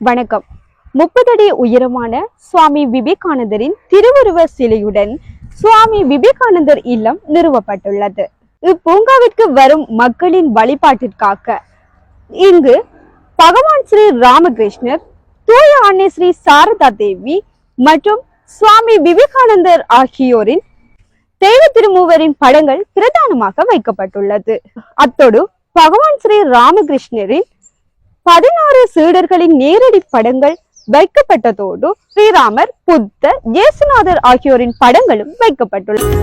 வணக்கம். 30 அடி உயரமான சுவாமி விவேகானந்தரின் திருவுருவ சிலையுடன் சுவாமி விவேகானந்தர் இல்லம் நிறுவப்பட்டுள்ளது. இப்பூங்காவிற்கு வரும் மக்களின் வழிபாட்டிற்காக இங்கு பகவான் ஸ்ரீ ராமகிருஷ்ணர், தூய அன்னை ஸ்ரீ சாரதா தேவி மற்றும் சுவாமி விவேகானந்தர் ஆகியோரின் தெய்வ திருமூவரின் படங்கள் பிரதானமாக வைக்கப்பட்டுள்ளது. அத்தோடு பகவான் ஸ்ரீ ராமகிருஷ்ணரின் 16 சீடர்களின் நேரடி படங்கள் வைக்கப்பட்டதோடு ஸ்ரீராமர், புத்தர், இயேசுநாதர் ஆகியோரின் படங்களும் வைக்கப்பட்டுள்ளது.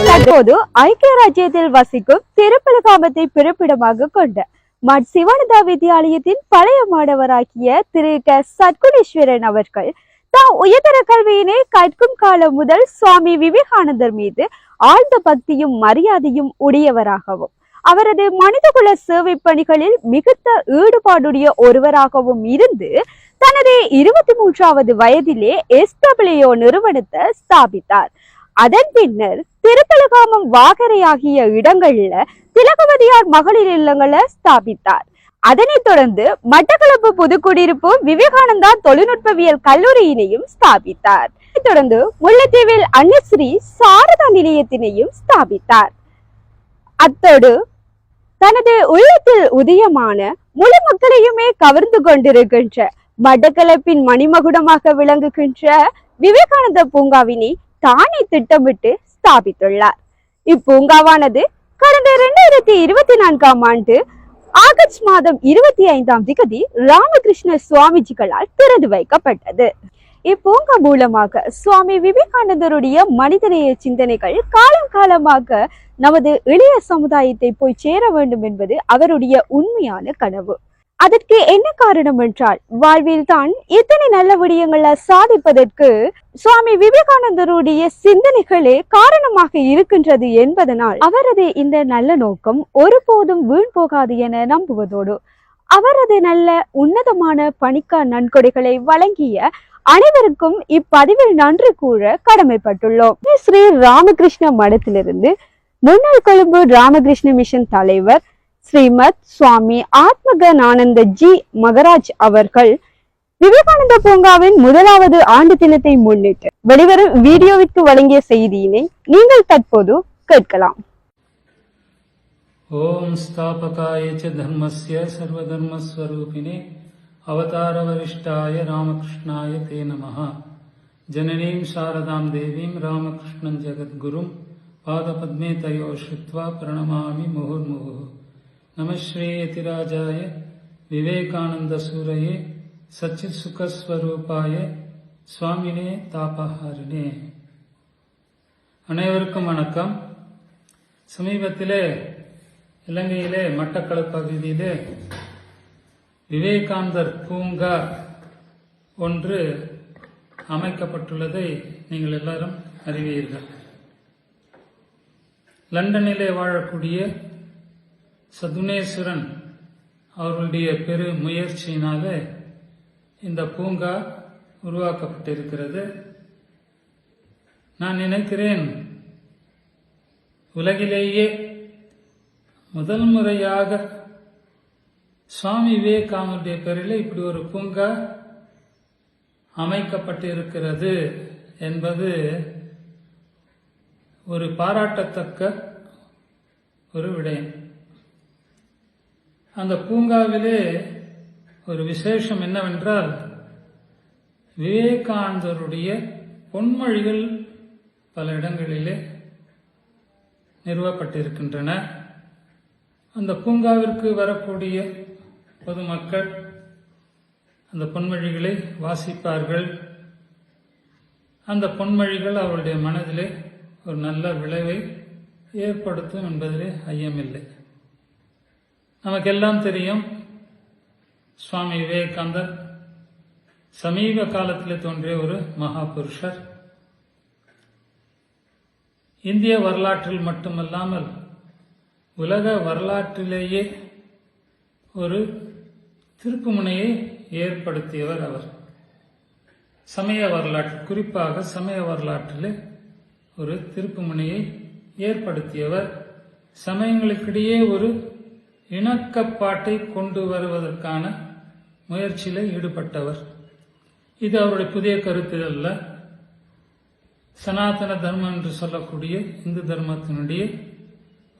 தற்போது ஐக்கிய ராஜ்யத்தில் வசிக்கும் திருப்பலகாமத்தை பிறப்பிடமாக கொண்ட மட் சிவானந்தா வித்யாலயத்தின் பழைய மாணவராகிய திரு க சத்குணேஸ்வரன் அவர்கள் தாம் உயர்தர கல்வியினை கற்கும் காலம் முதல் சுவாமி விவேகானந்தர் மீது ஆழ்ந்த பக்தியும் மரியாதையும் உடையவராகவும் அவரது மனிதகுல சேவை பணிகளில் மிகுந்த ஈடுபாடுடைய ஒருவராகவும் இருந்து தனது 23வது வயதிலே SWO நிறுவனத்தை ஸ்தாபித்தார். அதன் பின்னர் திருப்பலகாமம், வாகரை ஆகிய இடங்கள்ல திலகவதியார் மகளிர் இல்லங்களை ஸ்தாபித்தார். அதனைத் தொடர்ந்து மட்டக்களப்பு புதுக்குடியிருப்பு விவேகானந்தா தொழில்நுட்பவியல் கல்லூரியினையும் ஸ்தாபித்தார். தொடர்ந்து முல்லைத்தீவில் அன்னஸ்ரீ சாரதா நிலையத்தினையும் ஸ்தாபித்தார். அத்தோடு தனது உள்ளத்தில் உதயமான முழு மக்களையுமே கவர்ந்து கொண்டிருக்கின்ற மட்டக்களப்பின் மணிமகுடமாக விளங்குகின்ற விவேகானந்த பூங்காவினை தானே திட்டமிட்டு ஸ்தாபித்துள்ளார். இப்பூங்காவானது கடந்த 2024ஆம் ஆண்டு ஆகஸ்ட் மாதம் 25ஆம் தேதி ராமகிருஷ்ண சுவாமிஜிகளால் திறந்து வைக்கப்பட்டது. இப்பூங்கா மூலமாக சுவாமி விவேகானந்தருடைய மனிதநேய சிந்தனைகள் காலம் காலமாக நமது இளைய சமுதாயத்தை போய் சேர வேண்டும் என்பது அவருடைய உண்மையான கனவு. அதற்கு என்ன காரணம் என்றால், வாழ்வில் தான் இத்தனை நல்ல விடயங்களை சாதிப்பதற்கு சுவாமி விவேகானந்தருடைய சிந்தனைகளே காரணமாக இருக்கின்றது என்பதனால் அவரது இந்த நல்ல நோக்கம் ஒருபோதும் வீண் போகாது என நம்புவதோடு அவரது நல்ல உன்னதமான பணிக்கா நன்கொடைகளை வழங்கிய அனைவருக்கும் இப்பதிவில் நன்றி கூற கடமைப்பட்டுள்ளோம். ஸ்ரீ ராமகிருஷ்ண மடத்திலிருந்து முன்னாள் கொழும்பு ராமகிருஷ்ண மிஷன் தலைவர் ஸ்ரீமத் சுவாமி ஆத்மகனானந்த ஜி மகராஜ் அவர்கள் விவேகானந்த பூங்காவின் 1வது ஆண்டு தினத்தை முன்னிட்டு வெளிவரும் வீடியோவிற்கு வழங்கிய செய்தியினை நீங்கள் தற்போது கேட்கலாம். ஓம் ஸ்தாபகாய ச தர்மஸ்ய சர்வதர்மஸ்வரூபிணே அவதார வரிஷ்டாய ராமகிருஷ்ணாய தே நமஹ. ஜனனீம் சாரதாம் தேவீம் ராமகிருஷ்ணம் ஜெகத்குரும் பாதபத்மே தயோ ஸ்ருத்வா பிரணமாமி முहुर्मुहुः. நம ஸ்ரீ யதிராஜாய விவேகானந்த சூரயே சச்சித் சுகஸ்வரூபாய சுவாமினே தாபஹாரினே. அனைவருக்கும் வணக்கம். சமீபத்திலே இலங்கையிலே மட்டக்களப்பு பகுதியிலே விவேகானந்தர் பூங்கா ஒன்று அமைக்கப்பட்டுள்ளதை நீங்கள் எல்லாரும் அறிவீர்கள். லண்டனிலே வாழக்கூடிய சதுனேஸ்வரன் அவர்களுடைய பெரு முயற்சியினால இந்த பூங்கா உருவாக்கப்பட்டிருக்கிறது. நான் நினைக்கிறேன், உலகிலேயே முதல் முறையாக சுவாமி விவேகானந்தருடைய பெயரில் இப்படி ஒரு பூங்கா அமைக்கப்பட்டிருக்கிறது என்பது ஒரு பாராட்டத்தக்க ஒரு விடயம். அந்த பூங்காவிலே ஒரு விசேஷம் என்னவென்றால், விவேகானந்தருடைய பொன்மொழிகள் பல இடங்களிலே நிறுவப்பட்டிருக்கின்றன. அந்த பூங்காவிற்கு வரக்கூடிய பொதுமக்கள் அந்த பொன்மொழிகளை வாசிப்பார்கள். அந்த பொன்மொழிகள் அவருடைய மனதிலே ஒரு நல்ல விளைவை ஏற்படுத்தும் என்பதிலே ஐயமில்லை. நமக்கெல்லாம் தெரியும், சுவாமி விவேகானந்தர் சமீப காலத்தில் தோன்றிய ஒரு மகா புருஷர். இந்திய வரலாற்றில் மட்டுமல்லாமல் உலக வரலாற்றிலேயே ஒரு திருப்புமுனையை ஏற்படுத்தியவர் அவர். சமய வரலாற்று, குறிப்பாக சமய வரலாற்றிலே ஒரு திருப்புமுனையை ஏற்படுத்தியவர். சமயங்களுக்கிடையே ஒரு இணக்கப்பாட்டை கொண்டு வருவதற்கான முயற்சியில் ஈடுபட்டவர். இது அவருடைய புதிய கருத்து அல்ல. சனாதன தர்மம் என்று சொல்லக்கூடிய இந்து தர்மத்தினுடைய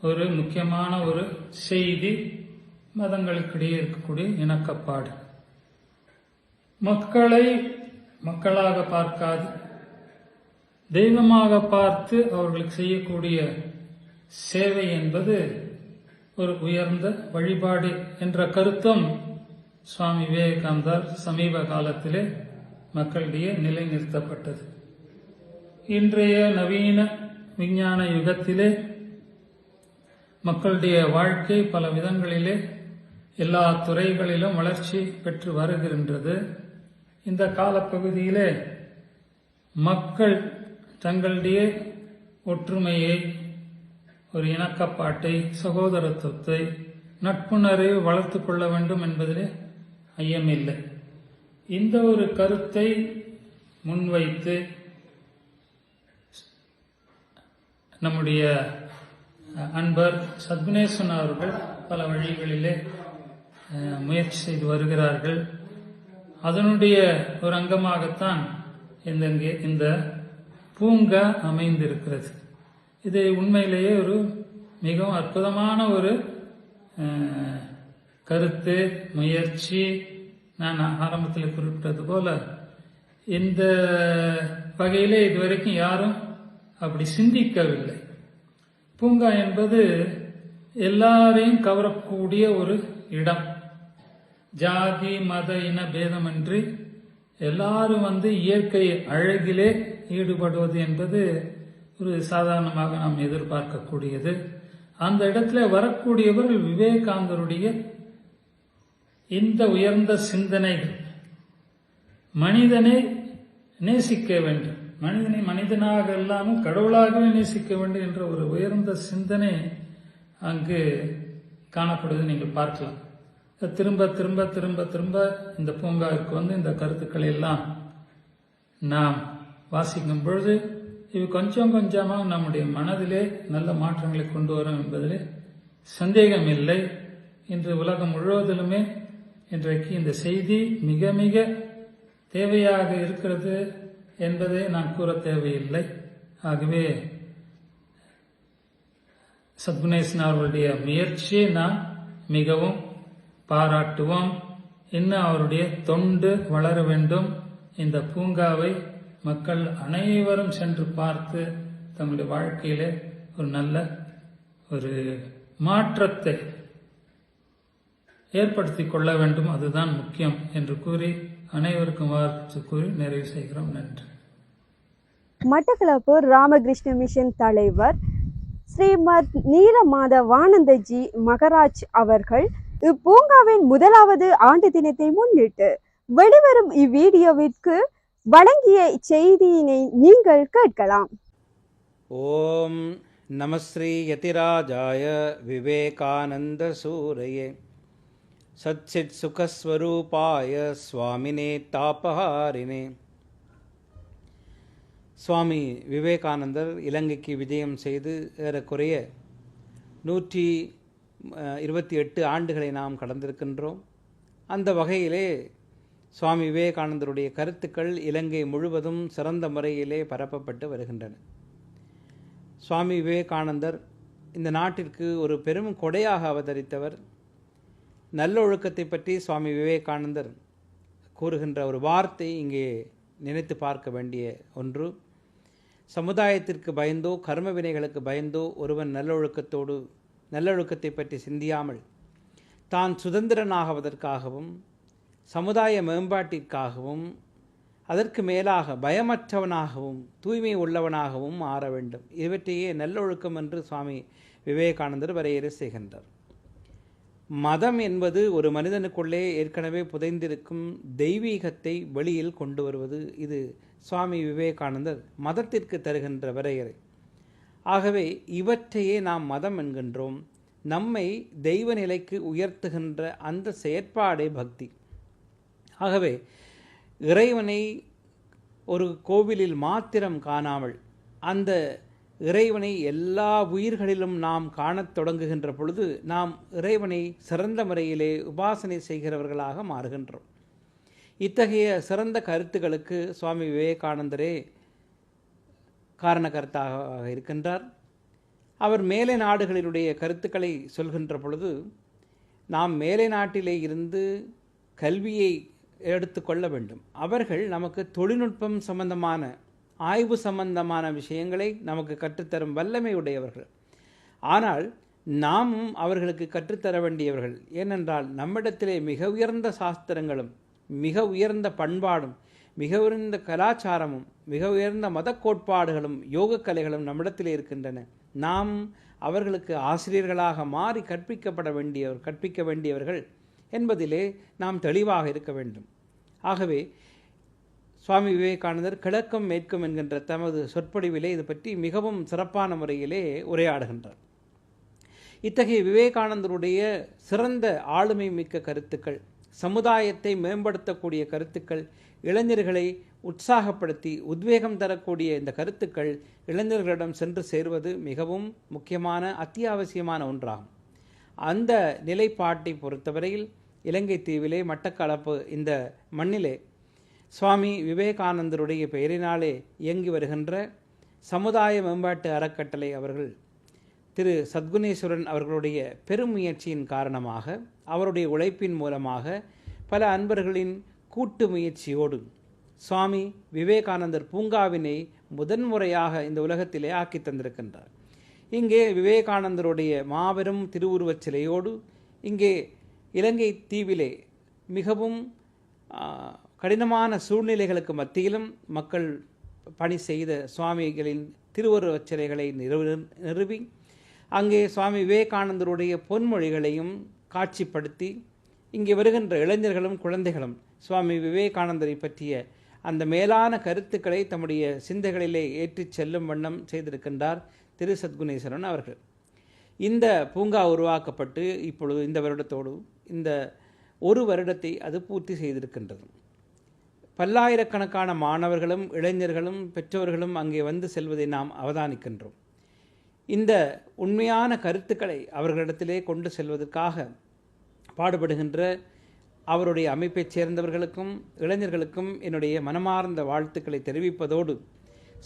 ஒரு முக்கியமான ஒரு செய்தி மதங்களுக்கிடையே இருக்கக்கூடிய இணக்கப்பாடு. மக்களை மக்களாக பார்க்காது தெய்வமாக பார்த்து அவர்களுக்கு செய்யக்கூடிய சேவை என்பது ஒரு உயர்ந்த வழிபாடு என்ற கருத்தும் சுவாமி விவேகானந்தர் சமீப காலத்திலே மக்களிடையே நிலைநிறுத்தப்பட்டது. இன்றைய நவீன விஞ்ஞான யுகத்திலே மக்களுடைய வாழ்க்கை பல விதங்களிலே எல்லா துறைகளிலும் வளர்ச்சி பெற்று வருகின்றது. இந்த காலப்பகுதியிலே மக்கள் தங்களுடைய ஒற்றுமையை, ஒரு இணக்கப்பாட்டை, சகோதரத்துவத்தை, நட்புணர்வை வளர்த்து கொள்ள வேண்டும் என்பதிலே ஐயமில்லை. இந்த ஒரு கருத்தை முன்வைத்து நம்முடைய அன்பர் சத்குணேசன் அவர்கள் பல வழிகளிலே முயற்சி செய்து வருகிறார்கள். அதனுடைய ஒரு அங்கமாகத்தான் இந்த பூங்கா அமைந்திருக்கிறது. இது உண்மையிலேயே ஒரு மிகவும் அற்புதமான ஒரு கருத்து, முயற்சி. நான் ஆரம்பத்தில் குறிப்பிட்டது போல இந்த வகையிலே இதுவரைக்கும் யாரும் அப்படி சிந்திக்கவில்லை. பூங்கா என்பது எல்லாரையும் கவரக்கூடிய ஒரு இடம். ஜாதி மத இன பேதமின்றி எல்லாரும் இயற்கை அழகிலே ஈடுபடுவது என்பது ஒரு சாதாரணமாக நாம் எதிர்பார்க்கக்கூடியது. அந்த இடத்துல வரக்கூடியவர்கள் விவேகானந்தருடைய இந்த உயர்ந்த சிந்தனைகள், மனிதனை நேசிக்க வேண்டும், மனிதனை மனிதனாக இல்லாமல் கடவுளாகவே நேசிக்க வேண்டும் என்ற ஒரு உயர்ந்த சிந்தனை அங்கு காணப்படுவதை நீங்கள் பார்க்கலாம். திரும்ப திரும்ப திரும்ப திரும்ப இந்த பூங்காவிற்கு இந்த கருத்துக்களை எல்லாம் நாம் வாசிக்கும் பொழுது இவை கொஞ்சம் கொஞ்சமாக நம்முடைய மனதிலே நல்ல மாற்றங்களை கொண்டு வரும் என்பதிலே சந்தேகம் இல்லை. இன்று உலகம் முழுவதிலுமே இன்றைக்கு இந்த செய்தி மிக மிக தேவையாக இருக்கிறது என்பதை நான் கூற தேவையில்லை. ஆகவே சத்குணேசன் அவர்களுடைய முயற்சியை நாம் மிகவும் பாராட்டுவோம். இன்னும் அவருடைய தொண்டு வளர வேண்டும். இந்த பூங்காவை மக்கள் அனைவரும் சென்று பார்த்து தங்களுடைய வாழ்க்கையிலே ஒரு நல்ல ஒரு மாற்றத்தை ஏற்படுத்திக் கொள்ள வேண்டும். அதுதான் முக்கியம் என்று கூறி அனைவருக்கும் வாழ்த்து கூறி நிறைவு செய்கிறோம். நன்றி. மட்டக்களப்பு ராமகிருஷ்ண மிஷன் தலைவர் ஸ்ரீமத் நீலமாதவானந்தஜி மகராஜ் அவர்கள் இப்பூங்காவின் முதலாவது ஆண்டு தினத்தை முன்னிட்டு வெளிவரும் இவ்வீடியோவிற்கு வழங்கிய செய்தியினை நீங்கள் கேட்கலாம். ஓம் நமஸ்ரீ யதிராஜாய விவேகானந்த சூரயே சச்சித் சுகஸ்வரூபாய சுவாமினே தாபஹாரினே. சுவாமி விவேகானந்தர் இலங்கைக்கு விஜயம் செய்து ஏறக்குறைய 128 ஆண்டுகளை நாம் கடந்திருக்கின்றோம். அந்த வகையிலே சுவாமி விவேகானந்தருடைய கருத்துக்கள் இலங்கை முழுவதும் சிறந்த முறையிலே பரப்பப்பட்டு வருகின்றன. சுவாமி விவேகானந்தர் இந்த நாட்டிற்கு ஒரு பெரும் கொடையாக அவதரித்தவர். நல்லொழுக்கத்தை பற்றி சுவாமி விவேகானந்தர் கூறுகின்ற ஒரு வார்த்தை இங்கே நினைத்து பார்க்க வேண்டிய ஒன்று. சமுதாயத்திற்கு பயந்தோ கர்ம வினைகளுக்கு பயந்தோ ஒருவன் நல்லொழுக்கத்தை பற்றி சிந்தியாமல் தான் சுதந்திரனாகுவதற்காகவும் சமுதாய மேம்பாட்டிற்காகவும் அதற்கு மேலாக பயமற்றவனாகவும் தூய்மை உள்ளவனாகவும் மாற வேண்டும். இவற்றையே நல்லொழுக்கம் என்று சுவாமி விவேகானந்தர் வரையறை செய்கின்றார். மதம் என்பது ஒரு மனிதனுக்குள்ளே ஏற்கனவே புதைந்திருக்கும் தெய்வீகத்தை வெளியில் கொண்டு வருவது. இது சுவாமி விவேகானந்தர் மதத்திற்கு தருகின்ற வரையறை. ஆகவே இவற்றையே நாம் மதம் என்கின்றோம். நம்மை தெய்வ நிலைக்கு உயர்த்துகின்ற அந்த செயற்பாடே பக்தி. ஆகவே இறைவனை ஒரு கோவிலில் மாத்திரம் காணாமல் அந்த இறைவனை எல்லா உயிர்களிலும் நாம் காணத் தொடங்குகின்ற பொழுது நாம் இறைவனை சிறந்த முறையிலே உபாசனை செய்கிறவர்களாக மாறுகின்றோம். இத்தகைய சிறந்த கருத்துக்களுக்கு சுவாமி விவேகானந்தரே காரணக்கருத்தாக இருக்கின்றார். அவர் மேலை நாடுகளினுடைய கருத்துக்களை சொல்கின்ற பொழுது நாம் மேலை நாட்டிலே இருந்து கல்வியை எடுத்துக்கொள்ள வேண்டும். அவர்கள் நமக்கு தொழில்நுட்பம் சம்பந்தமான ஆய்வு சம்பந்தமான விஷயங்களை நமக்கு கற்றுத்தரும் வல்லமை உடையவர்கள். ஆனால் நாமும் அவர்களுக்கு கற்றுத்தர வேண்டியவர்கள். ஏனென்றால் நம்மிடத்திலே மிக உயர்ந்த சாஸ்திரங்களும் மிக உயர்ந்த பண்பாடும் மிக உயர்ந்த கலாச்சாரமும் மிக உயர்ந்த மத கோட்பாடுகளும் யோக கலைகளும் நம்மிடத்திலே இருக்கின்றன. நாம் அவர்களுக்கு ஆசிரியர்களாக மாறி கற்பிக்க வேண்டியவர்கள் என்பதிலே நாம் தெளிவாக இருக்க வேண்டும். ஆகவே சுவாமி விவேகானந்தர் கிழக்கும் மேற்கும் என்கின்ற தமது சொற்பொழிவிலே இது பற்றி மிகவும் சிறப்பான முறையிலே உரையாடுகின்றார். இத்தகைய விவேகானந்தருடைய சிறந்த ஆளுமை மிக்க கருத்துக்கள், சமுதாயத்தை மேம்படுத்தக்கூடிய கருத்துக்கள், இளைஞர்களை உற்சாகப்படுத்தி உத்வேகம் தரக்கூடிய இந்த கருத்துக்கள் இளைஞர்களிடம் சென்று சேருவது மிகவும் முக்கியமான அத்தியாவசியமான ஒன்றாகும். அந்த நிலைப்பாட்டை பொறுத்தவரையில் இலங்கை தீவிலே மட்டக்களப்பு இந்த மண்ணிலே சுவாமி விவேகானந்தருடைய பெயரினாலே இயங்கி வருகின்ற சமுதாய மேம்பாட்டு அறக்கட்டளை அவர்கள் திரு சத்குணேஸ்வரன் அவர்களுடைய பெரும் முயற்சியின் காரணமாக, அவருடைய உழைப்பின் மூலமாக, பல அன்பர்களின் கூட்டு முயற்சியோடு சுவாமி விவேகானந்தர் பூங்காவினை முதன்முறையாக இந்த உலகத்திலே ஆக்கி தந்திருக்கின்றார். இங்கே விவேகானந்தருடைய மாபெரும் திருவுருவச் சிலையோடு இங்கே இலங்கை தீவிலே மிகவும் கடினமான சூழ்நிலைகளுக்கு மத்தியிலும் மக்கள் பணி செய்த சுவாமிகளின் திருவுருவச் சிலைகளை நிறுவி அங்கே சுவாமி விவேகானந்தருடைய பொன்மொழிகளையும் காட்சிப்படுத்தி இங்கே வருகின்ற இளைஞர்களும் குழந்தைகளும் சுவாமி விவேகானந்தரை பற்றிய அந்த மேலான கருத்துக்களை தம்முடைய சிந்தைகளிலே ஏற்றிச் செல்லும் வண்ணம் செய்திருக்கின்றார் திரு சத்குணேஸ்வரன் அவர்கள். இந்த பூங்கா உருவாக்கப்பட்டு இப்பொழுது இந்த வருடத்தோடு இந்த ஒரு வருடத்தை அது பூர்த்தி செய்திருக்கின்றது. பல்லாயிரக்கணக்கான மாணவர்களும் இளைஞர்களும் பெற்றோர்களும் அங்கே வந்து செல்வதை நாம் அவதானிக்கின்றோம். இந்த உண்மையான கருத்துக்களை அவர்களிடத்திலே கொண்டு செல்வதற்காக பாடுபடுகின்ற அவருடைய அமைப்பைச் சேர்ந்தவர்களுக்கும் இளைஞர்களுக்கும் என்னுடைய மனமார்ந்த வாழ்த்துக்களை தெரிவிப்பதோடு,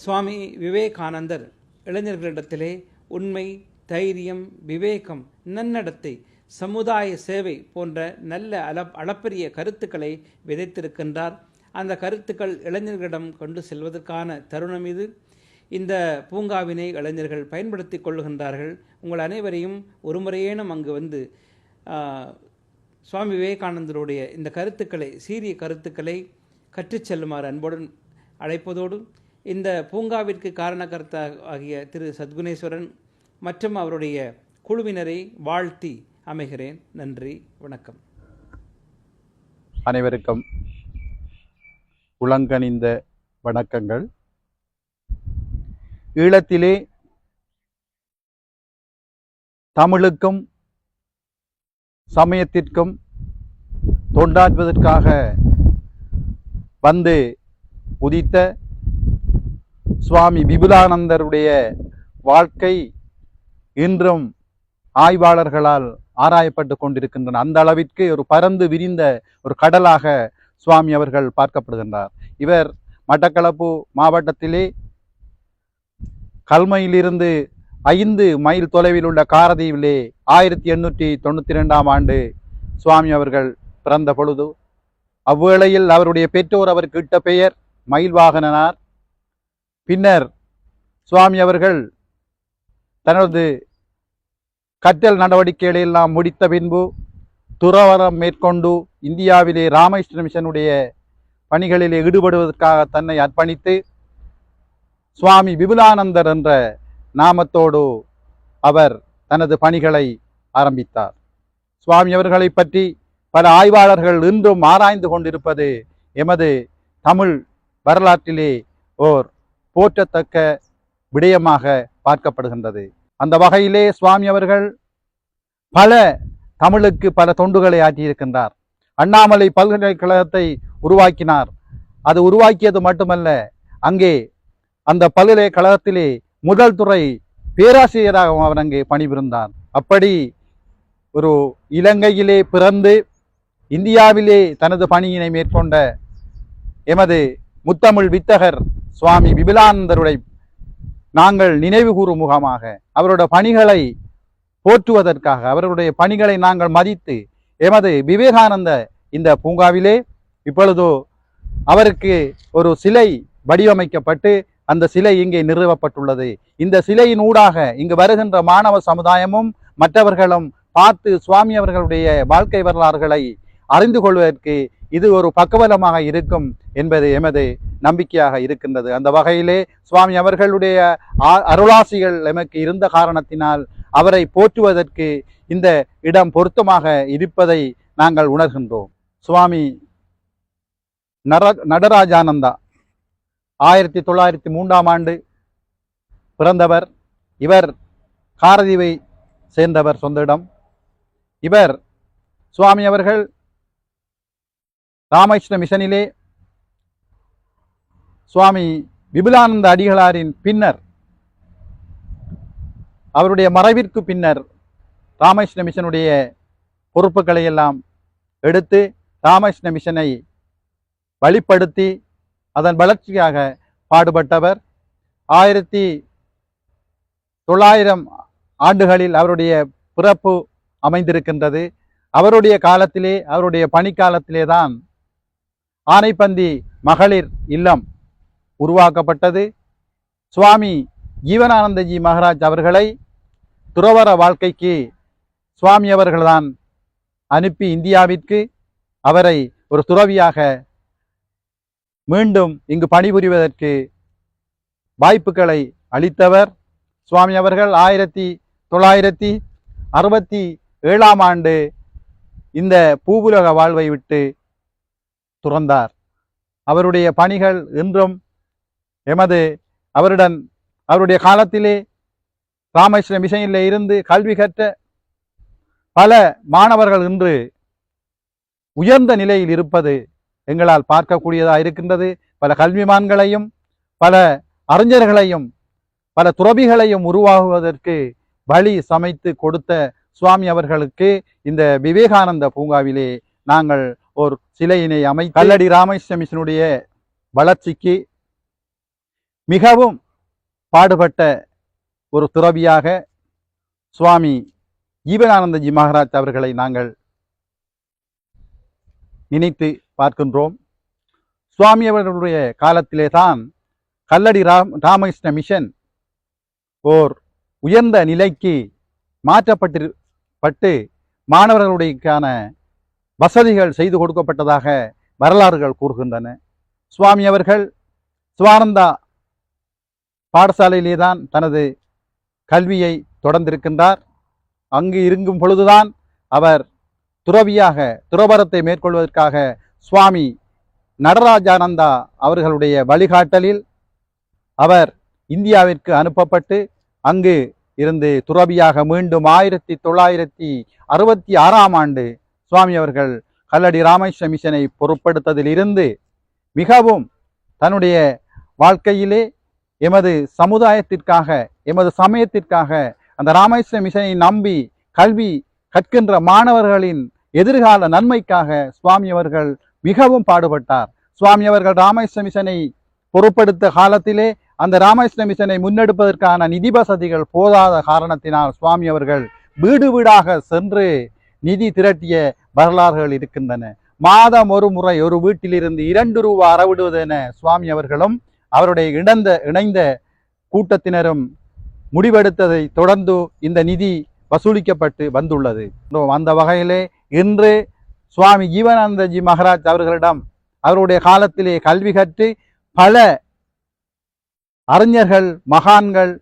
சுவாமி விவேகானந்தர் இளைஞர்களிடத்திலே உண்மை, தைரியம், விவேகம், நன்னடத்தை, சமுதாய சேவை போன்ற நல்ல அளப்பரிய கருத்துக்களை விதைத்திருக்கின்றார். அந்த கருத்துக்கள் இளைஞர்களிடம் கொண்டு செல்வதற்கான தருணம் இது. இந்த பூங்காவினை இளைஞர்கள் பயன்படுத்தி கொள்ளுகின்றார்கள். உங்கள் அனைவரையும் ஒருமுறையேனும் அங்கு வந்து சுவாமி விவேகானந்தருடைய இந்த கருத்துக்களை, சீரிய கருத்துக்களை கற்றுச் செல்லுமாறு அன்புடன் அழைப்பதோடு, இந்த பூங்காவிற்கு காரணகர்த்தா ஆகிய திரு சத்குணேஸ்வரன் மற்றும் அவருடைய குழுவினரை வாழ்த்தி அமைகிறேன். நன்றி, வணக்கம். அனைவருக்கும் உளங்கனிந்த வணக்கங்கள். ஈழத்திலே தமிழுக்கும் சமயத்திற்கும் தொண்டாற்றுவதற்காக வந்து உதித்த சுவாமி விபுலானந்தருடைய வாழ்க்கை இன்றும் ஆய்வாளர்களால் ஆராயப்பட்டு கொண்டிருக்கின்றன. அந்த அளவிற்கு ஒரு பரந்து விரிந்த ஒரு கடலாக சுவாமி அவர்கள் பார்க்கப்படுகின்றார். இவர் மட்டக்களப்பு மாவட்டத்திலே கல்மையிலிருந்து 5 மைல் தொலைவில் உள்ள காரதீவிலே 1892ஆம் ஆண்டு சுவாமி அவர்கள் பிறந்த பொழுது, அவ்வேளையில் அவருடைய பெற்றோர் அவருக்கு இட்ட பெயர் மயில்வாகனனார். பின்னர் சுவாமி அவர்கள் தனது கற்றல் நடவடிக்கைகளை எல்லாம் முடித்த பின்பு துறவரம் மேற்கொண்டு இந்தியாவிலே ராமகிருஷ்ண மிஷனுடைய பணிகளிலே ஈடுபடுவதற்காக தன்னை அர்ப்பணித்து சுவாமி விபுலானந்தர் என்ற நாமத்தோடு அவர் தனது பணிகளை ஆரம்பித்தார். சுவாமி அவர்களை பற்றி பல ஆய்வாளர்கள் இன்றும் ஆராய்ந்து கொண்டிருப்பது எமது தமிழ் வரலாற்றிலே ஓர் போற்றத்தக்க விடயமாக பார்க்கப்படுகின்றது. அந்த வகையிலே சுவாமி அவர்கள் பல தமிழுக்கு பல தொண்டுகளை ஆற்றியிருக்கின்றார். அண்ணாமலை பல்கலைக்கழகத்தை உருவாக்கினார். அது உருவாக்கியது மட்டுமல்ல, அங்கே அந்த பல்கலைக்கழகத்திலே முதல் துறை பேராசிரியராகவும் அவர் அங்கே பணிபுரிந்தார். அப்படி ஒரு இலங்கையிலே பிறந்து இந்தியாவிலே தனது பணியினை மேற்கொண்ட எமது முத்தமிழ் வித்தகர் சுவாமி விபுலானந்தருடைய நாங்கள் நினைவு கூறும் முகமாக அவருடைய பணிகளை போற்றுவதற்காக அவருடைய பணிகளை நாங்கள் மதித்து எமது விவேகானந்த இந்த பூங்காவிலே இப்பொழுது அவருக்கு ஒரு சிலை வடிவமைக்கப்பட்டு அந்த சிலை இங்கே நிறுவப்பட்டுள்ளது. இந்த சிலையின் ஊடாக இங்கு வருகின்ற மாணவ சமுதாயமும் மற்றவர்களும் பார்த்து சுவாமி அவர்களுடைய வாழ்க்கை வரலாறுகளை அறிந்து கொள்வதற்கு இது ஒரு பக்கபலமாக இருக்கும் என்பது எமது நம்பிக்கையாக இருக்கின்றது. அந்த வகையிலே சுவாமி அவர்களுடைய அருளாசிகள் எமக்கு இருந்த காரணத்தினால் அவரை போற்றுவதற்கு இந்த இடம் பொருத்தமாக இருப்பதை நாங்கள் உணர்கின்றோம். சுவாமி நடராஜானந்தா 1903 பிறந்தவர். இவர் காரதீவை சேர்ந்தவர், சொந்த இடம். இவர் சுவாமி அவர்கள் ராமகிருஷ்ண மிஷனிலே சுவாமி விபுலானந்த அடிகளாரின் பின்னர் அவருடைய மறைவிற்கு பின்னர் ராமகிருஷ்ண மிஷனுடைய பொறுப்புகளை எல்லாம் எடுத்து ராமகிருஷ்ண மிஷனை வழிப்படுத்தி அதன் வளர்ச்சிக்காக பாடுபட்டவர். 1900 ஆண்டுகளில் அவருடைய பிறப்பு அமைந்திருக்கின்றது. அவருடைய காலத்திலே அவருடைய பணிக்காலத்திலே தான் ஆனைப்பந்தி மகளிர் இல்லம் உருவாக்கப்பட்டது. சுவாமி ஜீவனானந்தஜி மகாராஜ் அவர்களை துறவற வாழ்க்கைக்கு சுவாமி அவர்கள்தான் அனுப்பி இந்தியாவிற்கு அவரை ஒரு துறவியாக மீண்டும் இங்கு பணிபுரிவதற்கு வாய்ப்புகளை அளித்தவர். சுவாமி அவர்கள் 1967 ஆண்டு இந்த பூவுலக வாழ்வை விட்டு துறந்தார். அவருடைய பணிகள் இன்றும் அவருடைய காலத்திலே ராமகிருஷ்ண மிஷனிலே இருந்து கல்வி கற்ற பல மாணவர்கள் இன்று உயர்ந்த நிலையில் இருப்பது எங்களால் பார்க்கக்கூடியதாக இருக்கின்றது. பல கல்விமான்களையும் பல அறிஞர்களையும் பல துறவிகளையும் உருவாகுவதற்கு வழி சமைத்து கொடுத்த சுவாமி அவர்களுக்கு இந்த விவேகானந்த பூங்காவிலே நாங்கள் ஒரு சிலையினை கல்லடி ராமகிருஷ்ண மிஷனுடைய வளர்ச்சிக்கு மிகவும் பாடுபட்ட ஒரு துறவியாக சுவாமி ஜீவனானந்தஜி மகாராஜ் அவர்களை நாங்கள் நினைத்து பார்க்கின்றோம். சுவாமி அவர்களுடைய காலத்திலே தான் கல்லடி ராமகிருஷ்ண மிஷன் ஓர் உயர்ந்த நிலைக்கு மாற்றப்பட்டு மாணவர்களுடையக்கான வசதிகள் செய்து கொடுக்கப்பட்டதாக வரலாறுகள் கூறுகின்றன. சுவாமி அவர்கள் சிவானந்தா பாடசாலையிலே தான் தனது கல்வியை தொடர்ந்திருக்கின்றார். அங்கு இருக்கும் பொழுதுதான் அவர் துறவரத்தை மேற்கொள்வதற்காக சுவாமி நடராஜானந்தா அவர்களுடைய வழிகாட்டலில் அவர் இந்தியாவிற்கு அனுப்பப்பட்டு அங்கு இருந்து துறவியாக மீண்டும் 1966 ஆண்டு சுவாமி அவர்கள் கல்லடி ராமகிருஷ்ண மிஷனை பொறுப்படுத்ததிலிருந்து மிகவும் தன்னுடைய வாழ்க்கையிலே எமது சமுதாயத்திற்காக எமது சமயத்திற்காக அந்த ராமகிருஷ்ண மிஷனை நம்பி கல்வி கற்கின்ற மாணவர்களின் எதிர்கால நன்மைக்காக சுவாமி அவர்கள் மிகவும் பாடுபட்டார். சுவாமி அவர்கள் ராமகிருஷ்ண மிஷனை பொறுப்படுத்த காலத்திலே அந்த ராமகிருஷ்ண மிஷனை முன்னெடுப்பதற்கான நிதி வசதிகள் போதாத காரணத்தினால் சுவாமி அவர்கள் வீடு வீடாக சென்று நிதி திரட்டிய வரலாறுகள் இருக்கின்றன. மாதம் ஒரு முறை ஒரு வீட்டிலிருந்து 2 ரூபாய் அறவிடுவதென சுவாமி அவர்களும் அவருடைய இணைந்த கூட்டத்தினரும் முடிவெடுத்ததை தொடர்ந்து இந்த நிதி வசூலிக்கப்பட்டு வந்துள்ளது. அந்த வகையிலே இன்று சுவாமி ஜீவனானந்தஜி மகராஜ் அவர்களிடம் அவருடைய காலத்திலே கல்வி கற்று பல அறிஞர்கள், மகான்கள்,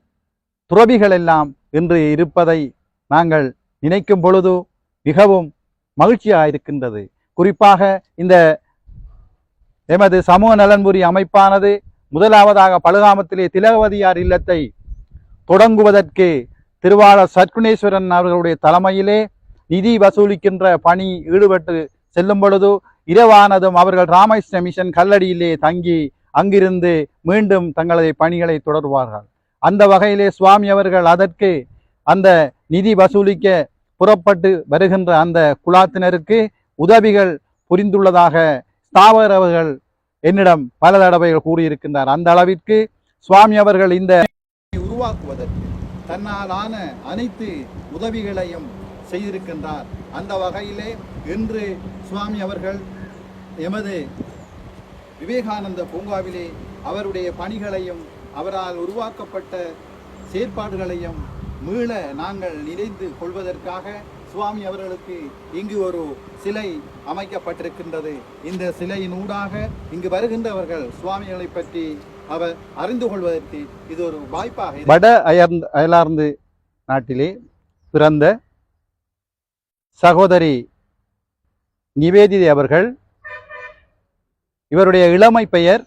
துறவிகள் எல்லாம் இன்று இருப்பதை நாங்கள் நினைக்கும் பொழுது மிகவும் மகிழ்ச்சியாக இருக்கின்றது. குறிப்பாக இந்த எமது சமூக நலன்புரி அமைப்பானது முதலாவதாக பழுகாமத்திலே திலகவதியார் இல்லத்தை தொடங்குவதற்கு திருவாளர் சத்குணேஸ்வரன் அவர்களுடைய தலைமையிலே நிதி வசூலிக்கின்ற பணி ஈடுபட்டு செல்லும் பொழுது இரவானதும் அவர்கள் ராமகிருஷ்ண மிஷன் கல்லடியிலே தங்கி அங்கிருந்து மீண்டும் தங்களது பணிகளை தொடர்வார்கள். அந்த வகையிலே சுவாமி அவர்கள் அதற்கு அந்த நிதி வசூலிக்க புறப்பட்டு வருகின்ற அந்த குலாத்தினருக்கு உதவிகள் புரிந்துள்ளதாக ஸ்தாபகர் அவர்கள் என்னிடம் பல தடவைகள் கூறியிருக்கின்றார். அந்த அளவிற்கு சுவாமி அவர்கள் இந்த உருவாக்குவதற்கு தன்னாலான அனைத்து உதவிகளையும் செய்திருக்கின்றார். அந்த வகையிலே இன்று சுவாமி அவர்கள் எமது விவேகானந்த பூங்காவிலே அவருடைய பணிகளையும் அவரால் உருவாக்கப்பட்ட செயற்பாடுகளையும் மீள நாங்கள் நினைந்து கொள்வதற்காக சுவாமி அவர்களுக்கு இங்கு ஒரு சிலை அமைக்கப்பட்டிருக்கின்றது. இந்த சிலையின் ஊடாக இங்கு வருகின்றவர்கள் சுவாமிகளை பற்றி அவர் அறிந்து கொள்வதற்கு இது ஒரு வாய்ப்பாக. வட அயர்லாந்து நாட்டிலே பிறந்த சகோதரி நிவேதிதை அவர்கள், இவருடைய இளமை பெயர்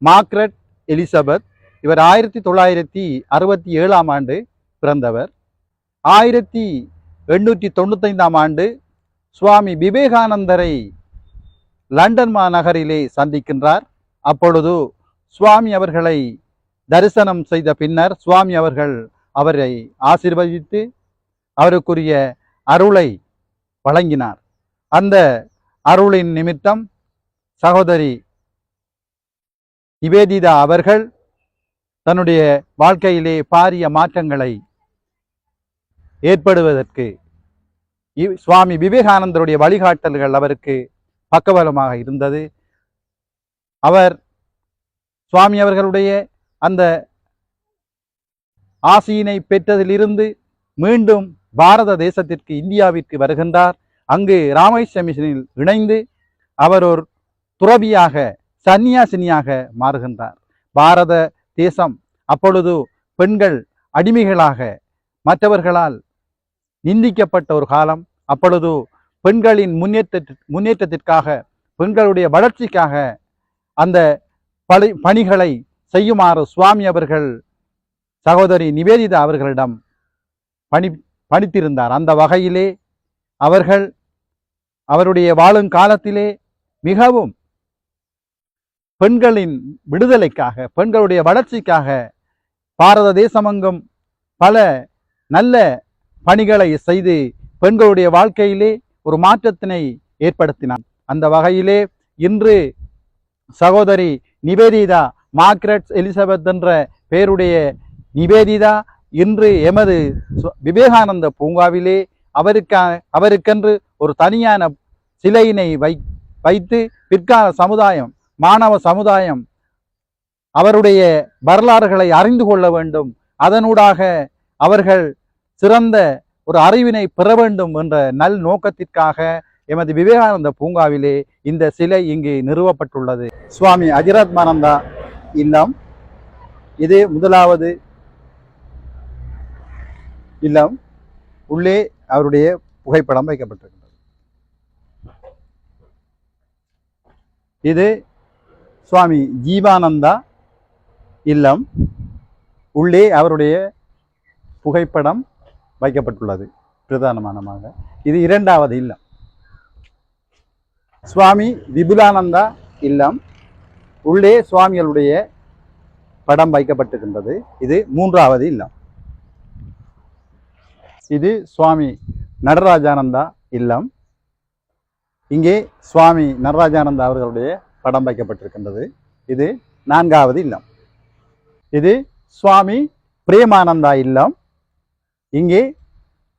மார்க்ரெட் எலிசபெத். இவர் 1967 ஆண்டு பிறந்தவர். 1895 ஆண்டு சுவாமி விவேகானந்தரை லண்டன் மாநகரிலே சந்திக்கின்றார். அப்பொழுது சுவாமி அவர்களை தரிசனம் செய்த பின்னர் சுவாமி அவர்கள் அவரை ஆசீர்வதித்து அவருக்குரிய அருளை வழங்கினார். அந்த அருளின் நிமித்தம் சகோதரி நிவேதிதா அவர்கள் தன்னுடைய வாழ்க்கையிலே பாரிய மாற்றங்களை ஏற்படுவதற்கு சுவாமி விவேகானந்தருடைய வழிகாட்டல்கள் அவருக்கு பக்கபலமாக இருந்தது. அவர் சுவாமி அவர்களுடைய அந்த ஆசியினை பெற்றதிலிருந்து மீண்டும் பாரத தேசத்திற்கு, இந்தியாவிற்கு வருகின்றார். அங்கு ராமகிருஷ்ண மிஷனில் இணைந்து அவர் ஒரு துறவியாக, சன்னியாசினியாக மாறுகின்றார். பாரத தேசம் அப்பொழுது பெண்கள் அடிமைகளாக மற்றவர்களால் நிந்திக்கப்பட்ட ஒரு காலம். அப்பொழுது பெண்களின் முன்னேற்றத்திற்காக, பெண்களுடைய வளர்ச்சிக்காக அந்த பணிகளை செய்யுமாறு சுவாமி அவர்கள் சகோதரி நிவேதிதா அவர்களிடம் பணித்திருந்தார். அந்த வகையிலே அவர்கள் அவருடைய வாழும் காலத்திலே மிகவும் பெண்களின் விடுதலைக்காக, பெண்களுடைய வளர்ச்சிக்காக பாரத தேசமெங்கும் பல நல்ல பணிகளை செய்து பெண்களுடைய வாழ்க்கையிலே ஒரு மாற்றத்தினை ஏற்படுத்தினார். அந்த வகையிலே இன்று சகோதரி நிவேதிதா மார்க்ரெட் எலிசபெத் என்ற பெயருடைய நிவேதிதா இன்று எமது விவேகானந்த பூங்காவிலே அவருக்கென்று ஒரு தனியான சிலையினை வைத்து பிற்கால சமுதாயம், மாணவ சமுதாயம் அவருடைய வரலாறுகளை அறிந்து கொள்ள வேண்டும், அதனூடாக அவர்கள் சிறந்த ஒரு அறிவினை பெற வேண்டும் என்ற நல் நோக்கத்திற்காக எமது விவேகானந்த பூங்காவிலே இந்த சிலை இங்கு நிறுவப்பட்டுள்ளது. சுவாமி அஜிராத்மானந்தா இல்லம், இது முதலாவது இல்லம். உள்ளே அவருடைய புகைப்படம் வைக்கப்பட்டிருக்கிறது. இது சுவாமி ஜீவானந்தா இல்லம். உள்ளே அவருடைய புகைப்படம் வைக்கப்பட்டுள்ளது பிரதானமானமாக. இது இரண்டாவது இல்லம். சுவாமி விபுலானந்தா இல்லம், உள்ளே சுவாமிகளுடைய படம் வைக்கப்பட்டிருக்கின்றது. இது மூன்றாவது இல்லம். இது சுவாமி நடராஜானந்தா இல்லம். இங்கே சுவாமி நடராஜானந்தா அவர்களுடைய படம் வைக்கப்பட்டிருக்கின்றது. இது நான்காவது இல்லம். இது சுவாமி பிரேமானந்தா இல்லம். இங்கே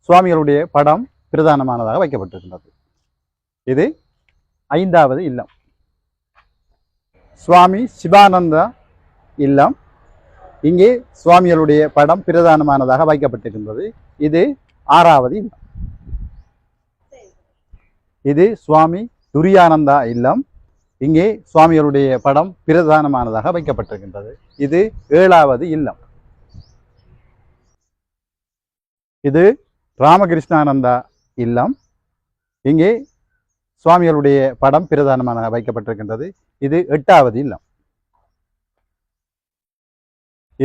சுவாமிகளுடைய படம் பிரதானமானதாக வைக்கப்பட்டிருக்கின்றது. இது ஐந்தாவது இல்லம். சுவாமி சிவானந்தா இல்லம். இங்கே சுவாமிகளுடைய படம் பிரதானமானதாக வைக்கப்பட்டிருக்கின்றது. இது 6வது இல்லம். இது சுவாமி துரியானந்தா இல்லம். இங்கே சுவாமிகளுடைய படம் பிரதானமானதாக வைக்கப்பட்டிருக்கின்றது. இது 7வது இல்லம். இது ராமகிருஷ்ணானந்தா இல்லம். இங்கே சுவாமிகளுடைய படம் பிரதானமாக வைக்கப்பட்டிருக்கின்றது. இது 8வது இல்லம்.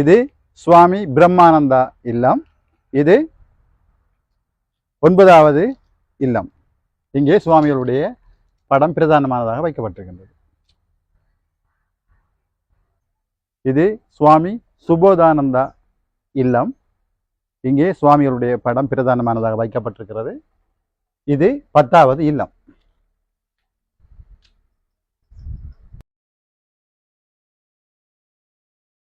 இது சுவாமி பிரம்மானந்தா இல்லம். இது 9வது இல்லம். இங்கே சுவாமிகளுடைய படம் பிரதானமானதாக வைக்கப்பட்டிருக்கின்றது. இது சுவாமி சுபோதானந்தா இல்லம். இங்கே சுவாமிகளுடைய படம் பிரதானமானதாக வைக்கப்பட்டிருக்கிறது. இது 10வது இல்லம்.